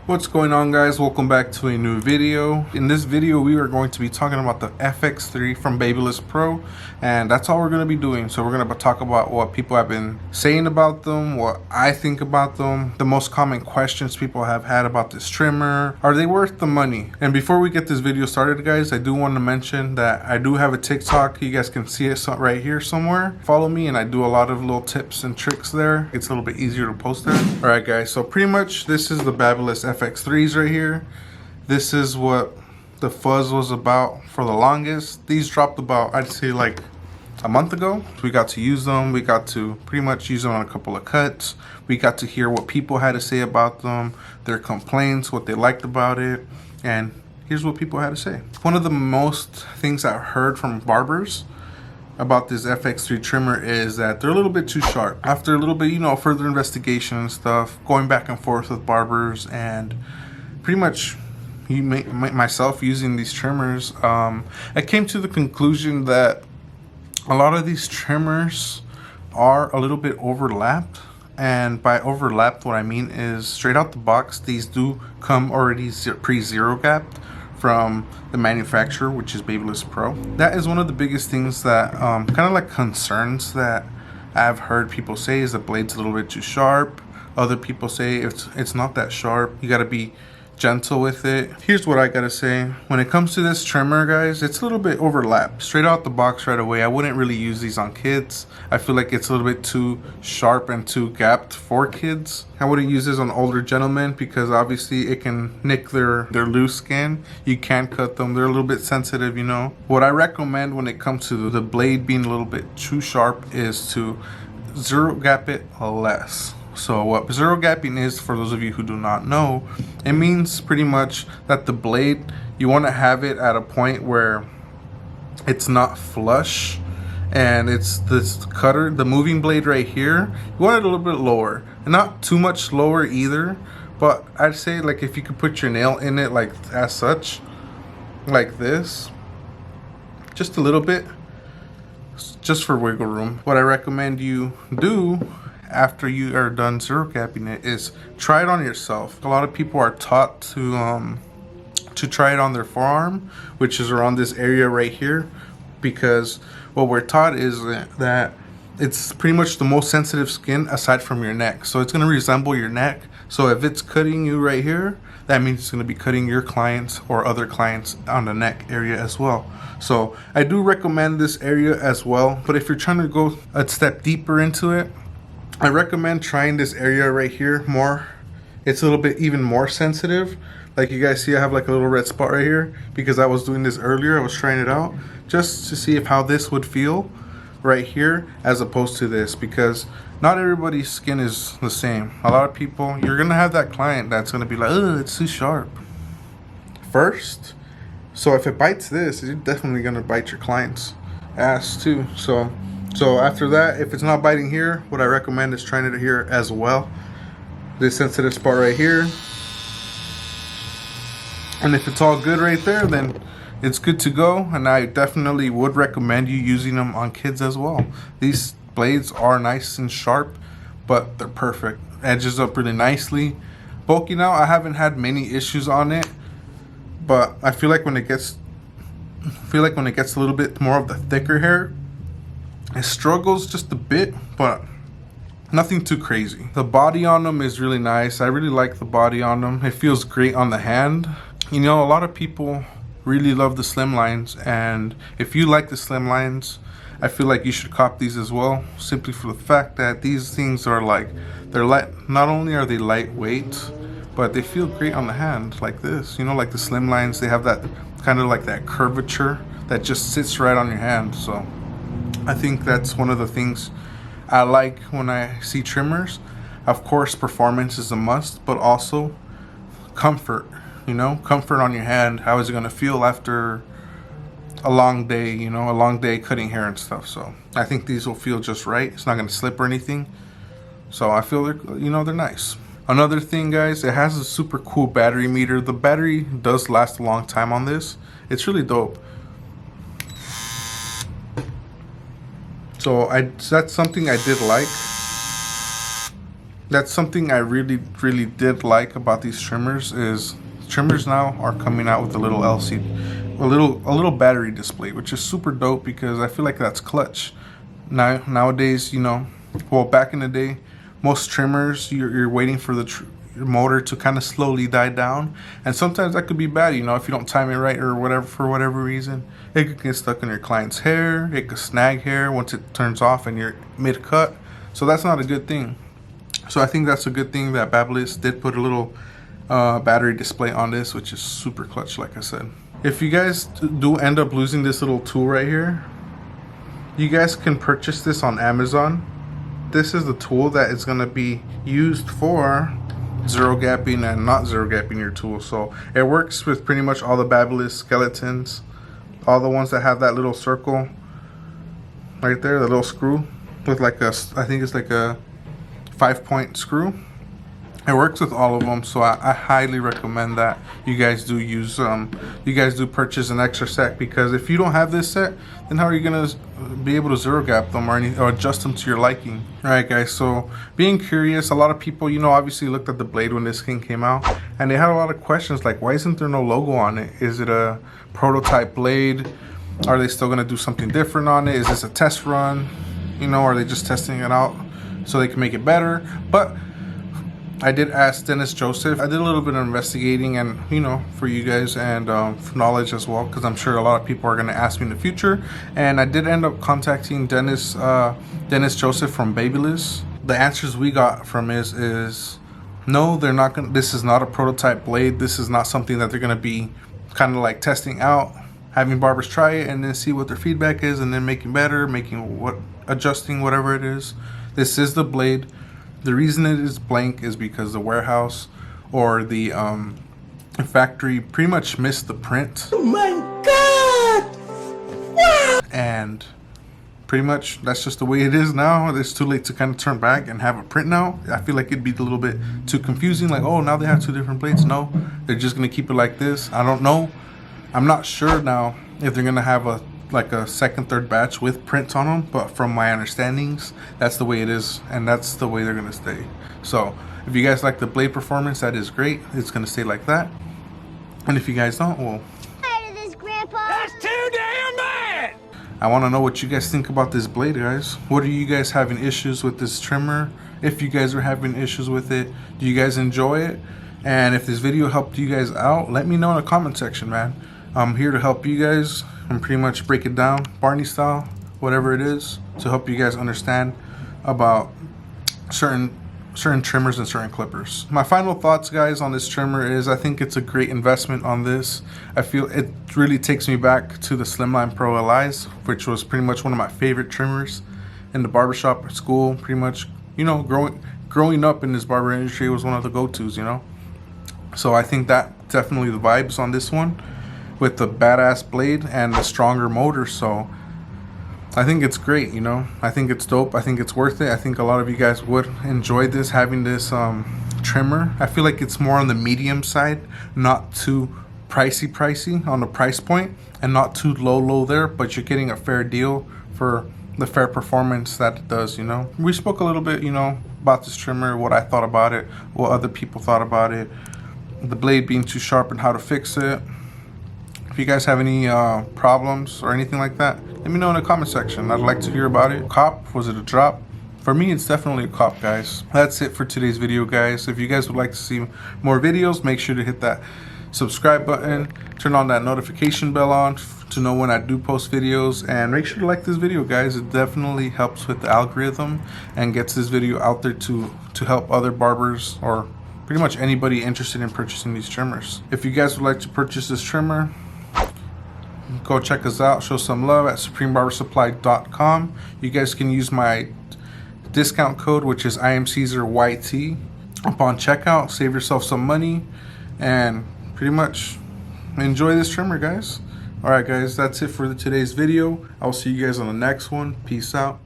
What's going on, guys? Welcome back to a new video. In this video we are going to be talking about the FX3 from BabylissPro, and that's all we're going to be doing. So we're going to talk about what people have been saying about them, what I think about them, the most common questions people have had about this trimmer. Are they worth the money? And before we get this video started, guys, I do want to mention that I do have a TikTok. You guys can see it right here somewhere. Follow me, and I do a lot of little tips and tricks there. It's a little bit easier to post there. All right, guys, so pretty much this is the Babyliss FX3s right here. This is what the fuzz was about for the longest. These dropped about, I'd say, like a month ago. We got to use them. We got to pretty much use them on a couple of cuts. We got to hear what people had to say about them, their complaints, what they liked about it, and here's what people had to say. One of the most things I've heard from barbers about this FX3 trimmer is that they're a little bit too sharp. After a little bit, further investigation and stuff, going back and forth with barbers, and pretty much myself using these trimmers, I came to the conclusion that a lot of these trimmers are a little bit overlapped. And by overlapped, what I mean is straight out the box, these do come already pre-zero gapped from the manufacturer, which is BabylissPro. That is one of the biggest things that kind of like concerns that I've heard people say, is the blade's a little bit too sharp. Other people say it's not that sharp. You got to be gentle with it. Here's what I gotta say. When it comes to this trimmer, guys, it's a little bit overlapped. Straight out the box right away, I wouldn't really use these on kids. I feel like it's a little bit too sharp and too gapped for kids. I wouldn't use this on older gentlemen because obviously it can nick their loose skin. You can't cut them. They're a little bit sensitive, What I recommend when it comes to the blade being a little bit too sharp is to zero gap it less. So what zero gapping is, for those of you who do not know, it means pretty much that the blade, you want to have it at a point where it's not flush, and it's this cutter, the moving blade right here, you want it a little bit lower, and not too much lower either, but I'd say like if you could put your nail in it like as such, like this, just a little bit, just for wiggle room. What I recommend you do after you are done zero gapping it is try it on yourself. A lot of people are taught to try it on their forearm, which is around this area right here, because what we're taught is that it's pretty much the most sensitive skin aside from your neck. So it's going to resemble your neck. So if it's cutting you right here, that means it's going to be cutting your clients or other clients on the neck area as well. So I do recommend this area as well. But if you're trying to go a step deeper into it, I recommend trying this area right here more. It's a little bit even more sensitive. Like you guys see, I have like a little red spot right here because I was doing this earlier. I was trying it out just to see how this would feel right here as opposed to this, because not everybody's skin is the same. A lot of people, you're gonna have that client that's gonna be like, oh, it's too sharp first. So if it bites this, you're definitely gonna bite your client's ass too. So after that, if it's not biting here, what I recommend is trying it here as well. This sensitive spot right here. And if it's all good right there, then it's good to go. And I definitely would recommend you using them on kids as well. These blades are nice and sharp, but they're perfect. Edges up really nicely. Bulking out, I haven't had many issues on it, but I feel like when it gets a little bit more of the thicker hair, it struggles just a bit, but nothing too crazy. The body on them is really nice. I really like the body on them. It feels great on the hand. A lot of people really love the slim lines, and if you like the slim lines, I feel like you should cop these as well, simply for the fact that these things are they're light. Not only are they lightweight, but they feel great on the hand like this. Like the slim lines, they have that kind of like that curvature that just sits right on your hand. So I think that's one of the things I like when I see trimmers. Of course, performance is a must, but also comfort, comfort on your hand. How is it going to feel after a long day, a long day cutting hair and stuff. So I think these will feel just right. It's not going to slip or anything. So I feel they're nice. Another thing, guys, it has a super cool battery meter. The battery does last a long time on this. It's really dope. So that's something I did like. That's something I really did like about these trimmers. Is trimmers now are coming out with a little LCD, a little battery display, which is super dope because I feel like that's clutch. Nowadays, you know, well, back in the day, most trimmers you're waiting for the your motor to kind of slowly die down, and sometimes that could be bad, you know, if you don't time it right or whatever, for whatever reason. It could get stuck in your client's hair, it could snag hair once it turns off and you're mid-cut, so that's not a good thing. So I think that's a good thing that Babyliss did put a little battery display on this, which is super clutch, like I said. If you guys do end up losing this little tool right here, you guys can purchase this on Amazon. This is the tool that is going to be used for zero gapping and not zero gapping your tool. So it works with pretty much all the Babyliss skeletons, all the ones that have that little circle right there, the little screw with like a, I think it's like a 5-point screw. It works with all of them, so I highly recommend that you guys do use you guys do purchase an extra set, because if you don't have this set, then how are you gonna be able to zero gap them or adjust them to your liking? All right, guys, so being curious, a lot of people, you know, obviously looked at the blade when this thing came out, and they had a lot of questions like, why isn't there no logo on it? Is it a prototype blade? Are they still gonna do something different on it? Is this a test run? You know, are they just testing it out so they can make it better? But I did ask Dennis Joseph. I did a little bit of investigating, and you know, for you guys, and for knowledge as well, because I'm sure a lot of people are going to ask me in the future. And I did end up contacting Dennis Joseph from Babyliss. The answers we got from is no, they're not going. This is not a prototype blade. This is not something that they're going to be kind of like testing out, having barbers try it and then see what their feedback is, and then making better, adjusting whatever it is. This is the blade. The reason it is blank is because the warehouse or the factory pretty much missed the print. Oh my God! Wow. And pretty much that's just the way it is now. It's too late to kind of turn back and have a print now. I feel like it'd be a little bit too confusing, like, oh, now they have two different blades. No, they're just gonna keep it like this. I don't know. I'm not sure now if they're gonna have a second, third batch with prints on them, but from my understandings, that's the way it is, and that's the way they're gonna stay. So if you guys like the blade performance, that is great. It's gonna stay like that. And if you guys don't, well, tired of this, Grandpa. That's too damn bad. I want to know what you guys think about this blade, guys. What are you guys having issues with this trimmer? If you guys are having issues with it, do you guys enjoy it? And if this video helped you guys out, let me know in the comment section, man. I'm here to help you guys and pretty much break it down, Barney style, whatever it is, to help you guys understand about certain trimmers and certain clippers. My final thoughts, guys, on this trimmer is I think it's a great investment on this. I feel it really takes me back to the Slimline Pro LIs, which was pretty much one of my favorite trimmers in the barbershop at school. Pretty much, you know, growing up in this barber industry, was one of the go-tos, you know. So I think that definitely the vibes on this one, with the badass blade and the stronger motor. So I think it's great, you know. I think it's dope. I think it's worth it. I think a lot of you guys would enjoy this, having this trimmer. I feel like it's more on the medium side, not too pricey on the price point, and not too low there, but you're getting a fair deal for the fair performance that it does, you know. We spoke a little bit, you know, about this trimmer, what I thought about it, what other people thought about it, the blade being too sharp and how to fix it. If you guys have any problems or anything like that, let me know in the comment section. I'd like to hear about it. Cop, was it a drop? For me, it's definitely a cop, guys. That's it for today's video, guys. If you guys would like to see more videos, make sure to hit that subscribe button, turn on that notification bell on to know when I do post videos, and make sure to like this video, guys. It definitely helps with the algorithm and gets this video out there to help other barbers or pretty much anybody interested in purchasing these trimmers. If you guys would like to purchase this trimmer, go check us out, show some love at supremebarbersupply.com. You guys can use my discount code, which is IamCesar YT, upon checkout. Save yourself some money and pretty much enjoy this trimmer, guys. Alright, guys, that's it for today's video. I'll see you guys on the next one. Peace out.